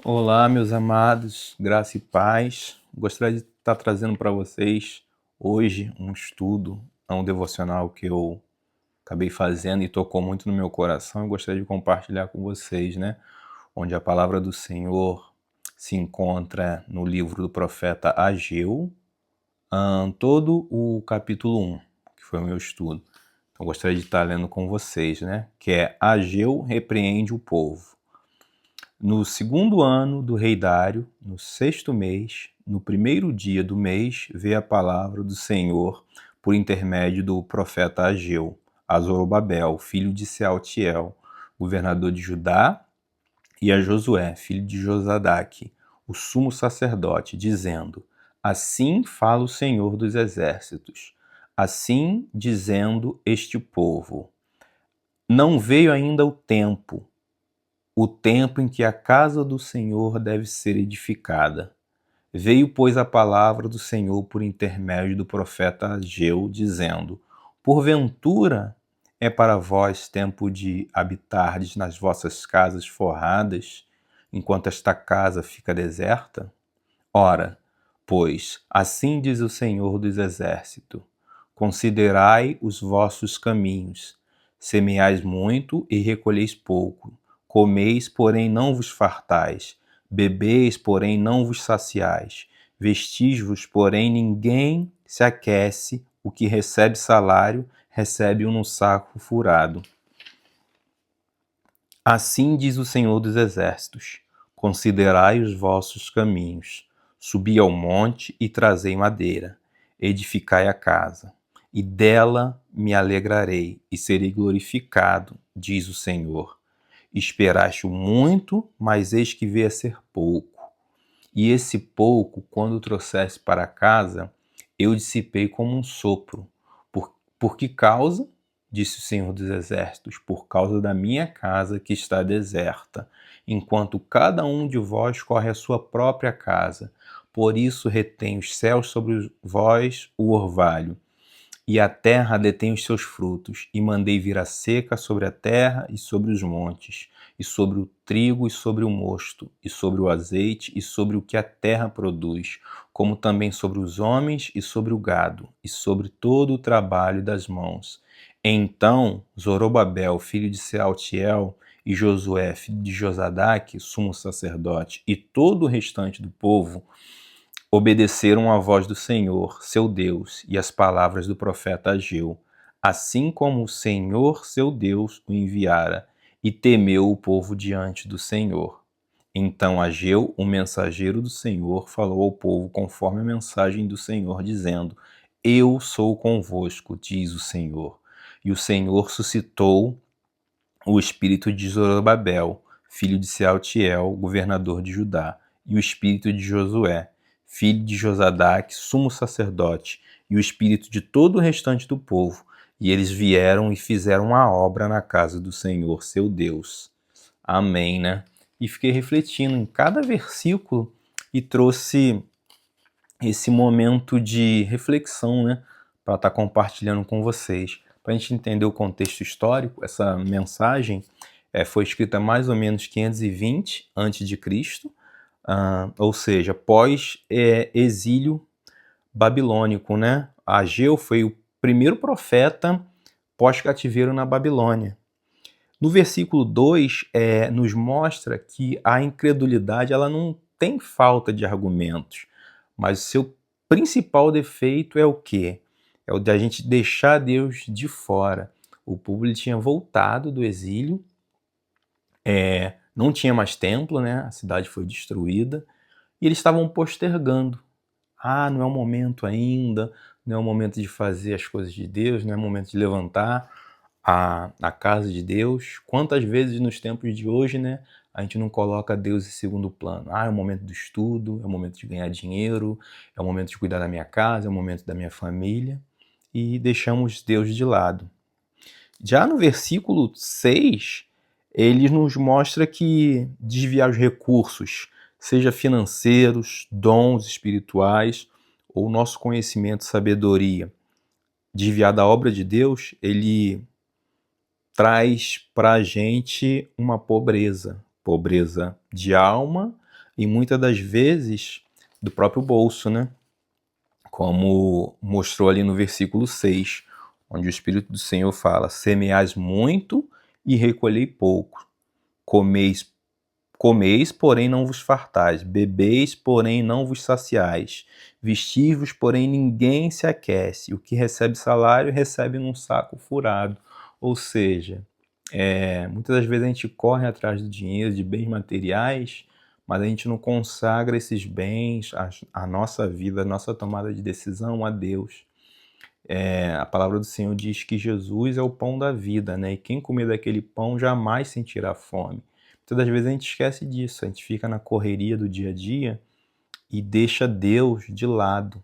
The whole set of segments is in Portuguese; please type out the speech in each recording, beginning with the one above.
Olá, meus amados, graça e paz. Gostaria de estar trazendo para vocês hoje um estudo, um devocional que eu acabei fazendo e tocou muito no meu coração e gostaria de compartilhar com vocês, né? Onde a palavra do Senhor se encontra no livro do profeta Ageu, todo o capítulo 1, que foi o meu estudo. Então, gostaria de estar lendo com vocês, né? Que é Ageu repreende o povo. No segundo ano do rei Dário, no sexto mês, no primeiro dia do mês, veio a palavra do Senhor por intermédio do profeta Ageu, a Zorobabel, filho de Sealtiel, governador de Judá, e a Josué, filho de Josadaque, o sumo sacerdote, dizendo: Assim fala o Senhor dos exércitos, assim dizendo este povo: Não veio ainda o tempo em que a casa do Senhor deve ser edificada. Veio, pois, a palavra do Senhor por intermédio do profeta Ageu, dizendo: Porventura é para vós tempo de habitardes nas vossas casas forradas, enquanto esta casa fica deserta? Ora, pois, assim diz o Senhor dos Exércitos: Considerai os vossos caminhos, semeais muito e recolheis pouco, comeis, porém não vos fartais, bebeis, porém não vos saciais, vestis-vos, porém ninguém se aquece, o que recebe salário, recebe-o no saco furado. Assim diz o Senhor dos Exércitos: Considerai os vossos caminhos, subi ao monte e trazei madeira, edificai a casa, e dela me alegrarei e serei glorificado, diz o Senhor. Esperaste muito, mas eis que veio a ser pouco. E esse pouco, quando trouxeste para casa, eu dissipei como um sopro. Por que causa? Disse o Senhor dos Exércitos, por causa da minha casa que está deserta, enquanto cada um de vós corre a sua própria casa. Por isso retém os céus sobre vós o orvalho, e a terra detém os seus frutos, e mandei vir a seca sobre a terra e sobre os montes, e sobre o trigo e sobre o mosto, e sobre o azeite e sobre o que a terra produz, como também sobre os homens e sobre o gado, e sobre todo o trabalho das mãos. Então Zorobabel, filho de Sealtiel, e Josué, filho de Josadaque, sumo sacerdote, e todo o restante do povo, obedeceram à voz do Senhor, seu Deus, e às palavras do profeta Ageu, assim como o Senhor, seu Deus, o enviara, e temeu o povo diante do Senhor. Então Ageu, o mensageiro do Senhor, falou ao povo conforme a mensagem do Senhor, dizendo: Eu sou convosco, diz o Senhor. E o Senhor suscitou o espírito de Zorobabel, filho de Sealtiel, governador de Judá, e o espírito de Josué, filho de Josadaque, sumo sacerdote, e o espírito de todo o restante do povo. E eles vieram e fizeram a obra na casa do Senhor, seu Deus. Amém, né? E fiquei refletindo em cada versículo e trouxe esse momento de reflexão, né? Para estar compartilhando com vocês. Para a gente entender o contexto histórico, essa mensagem foi escrita mais ou menos 520 a.C., ou seja, pós-exílio babilônico, né? Ageu foi o primeiro profeta pós-cativeiro na Babilônia. No versículo 2, nos mostra que a incredulidade ela não tem falta de argumentos, mas o seu principal defeito é o quê? É o de a gente deixar Deus de fora. O povo ele tinha voltado do exílio, não tinha mais templo, né? A cidade foi destruída, e eles estavam postergando. Não é o momento ainda, não é o momento de fazer as coisas de Deus, não é o momento de levantar a casa de Deus. Quantas vezes nos tempos de hoje, né, a gente não coloca Deus em segundo plano? É o momento do estudo, é o momento de ganhar dinheiro, é o momento de cuidar da minha casa, é o momento da minha família, e deixamos Deus de lado. Já no versículo 6, ele nos mostra que desviar os recursos, seja financeiros, dons espirituais ou nosso conhecimento, sabedoria, desviar da obra de Deus, ele traz para a gente uma pobreza de alma, e muitas das vezes do próprio bolso, né? Como mostrou ali no versículo 6, onde o Espírito do Senhor fala: semeais muito e recolhei pouco, comeis, porém não vos fartais, bebeis, porém não vos saciais, vestis-vos, porém ninguém se aquece, o que recebe salário recebe num saco furado. Ou seja, muitas das vezes a gente corre atrás do dinheiro, de bens materiais, mas a gente não consagra esses bens, a nossa vida, a nossa tomada de decisão a Deus. A palavra do Senhor diz que Jesus é o pão da vida, né? E quem comer daquele pão jamais sentirá fome. Muitas das vezes a gente esquece disso, a gente fica na correria do dia a dia e deixa Deus de lado.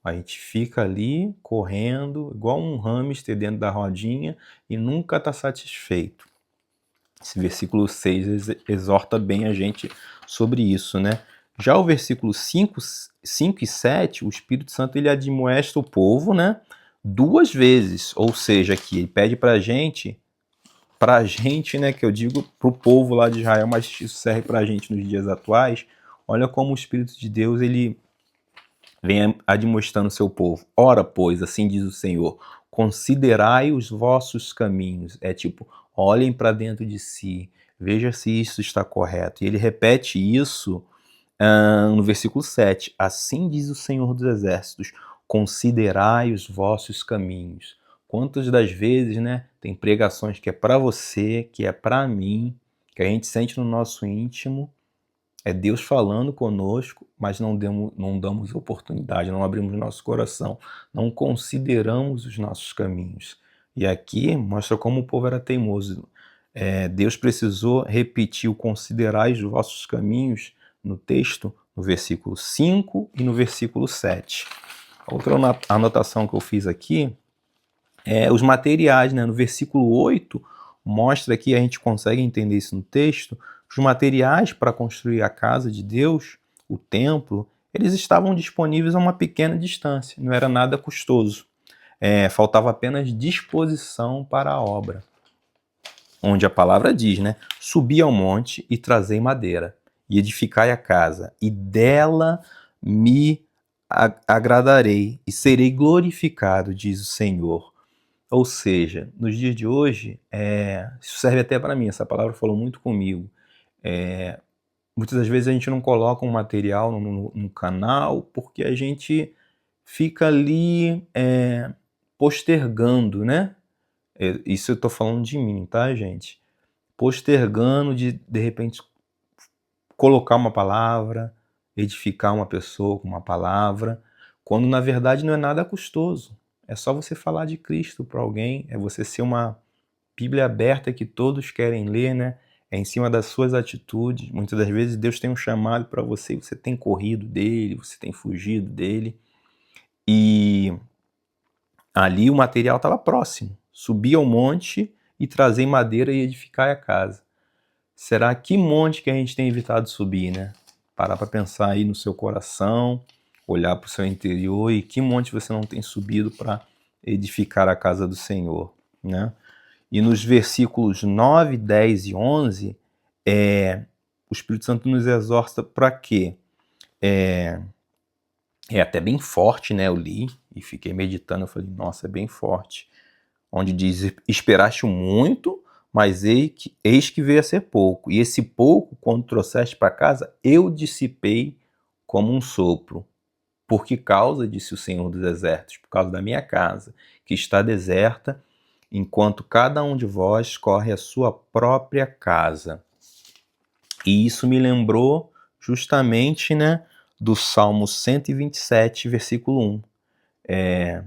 A gente fica ali correndo, igual um hamster dentro da rodinha e nunca está satisfeito. Esse versículo 6 exorta bem a gente sobre isso, né? Já o versículo 5 e 7, o Espírito Santo ele admoesta o povo, né? 2 vezes, ou seja, aqui ele pede pra gente, né, que eu digo pro povo lá de Israel, mas isso serve pra gente nos dias atuais. Olha como o Espírito de Deus ele vem admoestando o seu povo. Ora, pois, assim diz o Senhor, considerai os vossos caminhos. É tipo, olhem para dentro de si, veja se isso está correto. E ele repete isso no versículo 7. Assim diz o Senhor dos Exércitos, considerai os vossos caminhos. Quantas das vezes, né, tem pregações que é para você, que é para mim, que a gente sente no nosso íntimo, é Deus falando conosco, mas não damos oportunidade, não abrimos nosso coração, não consideramos os nossos caminhos. E aqui mostra como o povo era teimoso. Deus precisou repetir o considerai os vossos caminhos no texto, no versículo 5 e no versículo 7. Outra anotação que eu fiz aqui é os materiais, né? No versículo 8, mostra que a gente consegue entender isso no texto. Os materiais para construir a casa de Deus, o templo, eles estavam disponíveis a uma pequena distância, não era nada custoso. Faltava apenas disposição para a obra. Onde a palavra diz, né? Subi ao monte e trazei madeira, e edificai a casa, e dela me agradarei, e serei glorificado, diz o Senhor. Ou seja, nos dias de hoje, isso serve até para mim, essa palavra falou muito comigo. Muitas das vezes a gente não coloca um material no canal porque a gente fica ali postergando, né? Isso eu estou falando de mim, tá, gente? Postergando de repente, colocar uma palavra, edificar uma pessoa com uma palavra, quando na verdade não é nada custoso. É só você falar de Cristo para alguém, é você ser uma Bíblia aberta que todos querem ler, né? É em cima das suas atitudes. Muitas das vezes Deus tem um chamado para você, você tem corrido dele, você tem fugido dele. E ali o material estava próximo. Subir ao monte e trazer madeira e edificar a casa. Será que monte que a gente tem evitado subir, né? Parar para pensar aí no seu coração, olhar para o seu interior e que monte você não tem subido para edificar a casa do Senhor, né? E nos versículos 9, 10 e 11, o Espírito Santo nos exorta para quê? É até bem forte, né? Eu li e fiquei meditando, eu falei, nossa, é bem forte. Onde diz, esperaste muito, mas eis que veio a ser pouco. E esse pouco, quando trouxeste para casa, eu dissipei como um sopro. Por que causa, disse o Senhor dos Exércitos? Por causa da minha casa, que está deserta, enquanto cada um de vós corre a sua própria casa. E isso me lembrou justamente, né, do Salmo 127, versículo 1.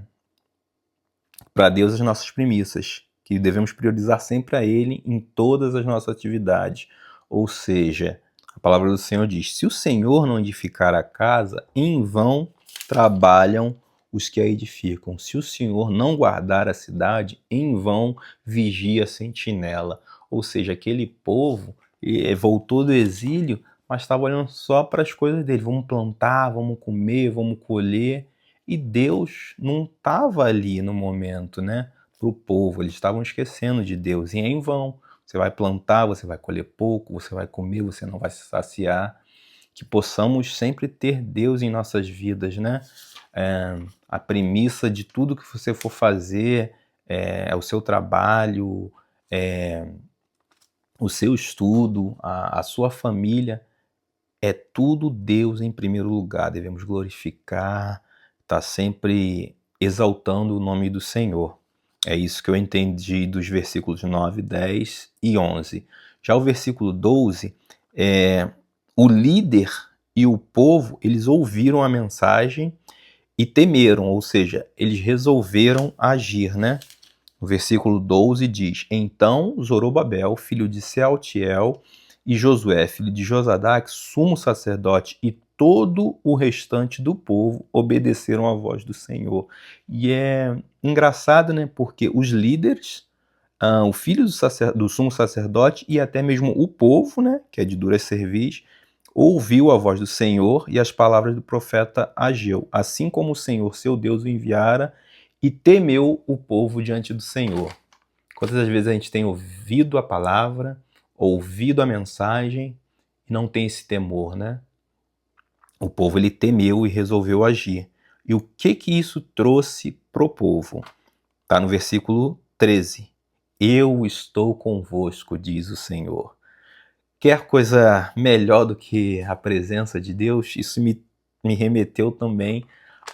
Para Deus as nossas premissas, que devemos priorizar sempre a Ele em todas as nossas atividades. Ou seja, a palavra do Senhor diz, se o Senhor não edificar a casa, em vão trabalham os que a edificam. Se o Senhor não guardar a cidade, em vão vigia a sentinela. Ou seja, aquele povo voltou do exílio, mas estava olhando só para as coisas dele. Vamos plantar, vamos comer, vamos colher. E Deus não estava ali no momento, né? Para o povo, eles estavam esquecendo de Deus. E é em vão. Você vai plantar, você vai colher pouco, você vai comer, você não vai se saciar. que possamos sempre ter Deus em nossas vidas, né? A premissa de tudo que você for fazer, o seu trabalho, o seu estudo, a sua família, é tudo Deus em primeiro lugar. Devemos glorificar, estar sempre exaltando o nome do Senhor. É isso que eu entendi dos versículos 9, 10 e 11. Já o versículo 12, o líder e o povo, eles ouviram a mensagem e temeram, ou seja, eles resolveram agir, né? O versículo 12 diz: Então Zorobabel, filho de Sealtiel, e Josué, filho de Josadaque, sumo sacerdote, e todo o restante do povo obedeceram à voz do Senhor. E é engraçado, né? Porque os líderes, o filho do sumo sacerdote e até mesmo o povo, né? Que é de dura cerviz, ouviu a voz do Senhor e as palavras do profeta Ageu, assim como o Senhor, seu Deus, o enviara, e temeu o povo diante do Senhor. Quantas das vezes a gente tem ouvido a palavra, ouvido a mensagem e não tem esse temor, né? O povo ele temeu e resolveu agir. E o que isso trouxe pro povo? Está no versículo 13. Eu estou convosco, diz o Senhor. Quer coisa melhor do que a presença de Deus? Isso me remeteu também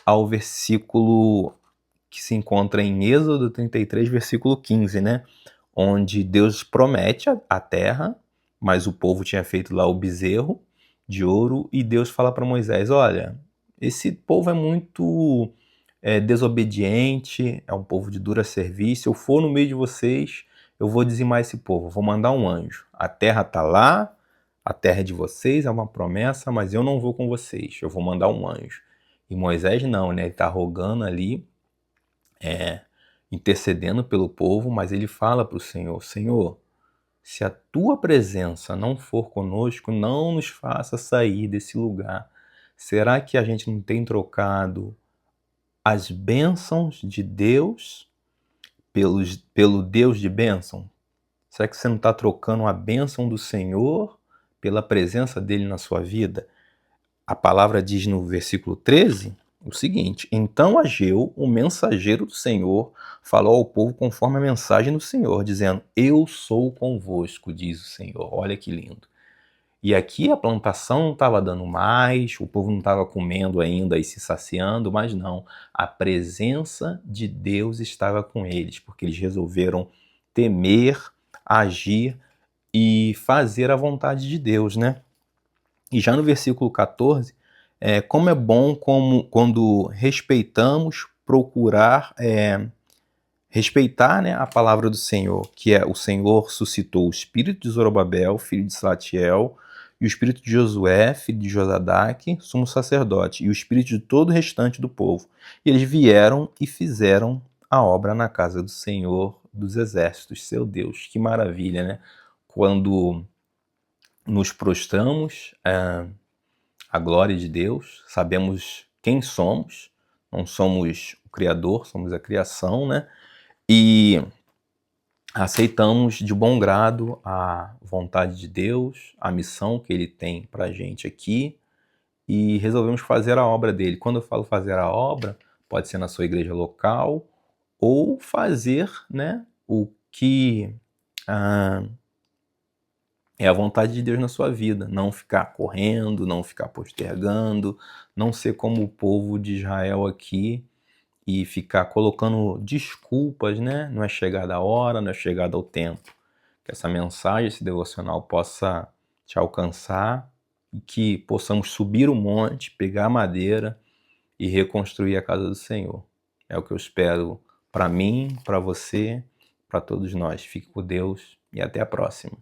ao versículo que se encontra em Êxodo 33, versículo 15, né? Onde Deus promete a terra, mas o povo tinha feito lá o bezerro de ouro, e Deus fala para Moisés: olha, esse povo é muito desobediente, é um povo de dura serviço, se eu for no meio de vocês, eu vou dizimar esse povo, vou mandar um anjo. A terra está lá, a terra é de vocês, é uma promessa, mas eu não vou com vocês, eu vou mandar um anjo. E Moisés não, né? Ele está rogando ali, intercedendo pelo povo, mas ele fala para o Senhor: Senhor, se a tua presença não for conosco, não nos faça sair desse lugar. Será que a gente não tem trocado as bênçãos de Deus pelo Deus de bênção? Será que você não está trocando a bênção do Senhor pela presença dele na sua vida? A palavra diz no versículo 13 o seguinte: Então Ageu, o mensageiro do Senhor, falou ao povo conforme a mensagem do Senhor, dizendo: Eu sou convosco, diz o Senhor. Olha que lindo. E aqui a plantação não estava dando mais, o povo não estava comendo ainda e se saciando, mas não. A presença de Deus estava com eles, porque eles resolveram temer, agir e fazer a vontade de Deus, né? E já no versículo 14, como é bom quando respeitamos, procurar respeitar, né, a palavra do Senhor, que é: o Senhor suscitou o espírito de Zorobabel, filho de Salatiel, e o espírito de Josué, filho de Josadaque, sumo sacerdote, e o espírito de todo o restante do povo. E eles vieram e fizeram a obra na casa do Senhor dos exércitos, seu Deus. Que maravilha, né? Quando nos prostramos à glória de Deus, sabemos quem somos, não somos o Criador, somos a criação, né? E aceitamos de bom grado a vontade de Deus, a missão que Ele tem para a gente aqui, e resolvemos fazer a obra dele. Quando eu falo fazer a obra, pode ser na sua igreja local, ou fazer, né, o que é a vontade de Deus na sua vida. Não ficar correndo, não ficar postergando, não ser como o povo de Israel aqui e ficar colocando desculpas, né? Não é chegada a hora, não é chegada o tempo. Que essa mensagem, esse devocional possa te alcançar e que possamos subir o monte, pegar a madeira e reconstruir a casa do Senhor. É o que eu espero para mim, para você, para todos nós. Fique com Deus e até a próxima.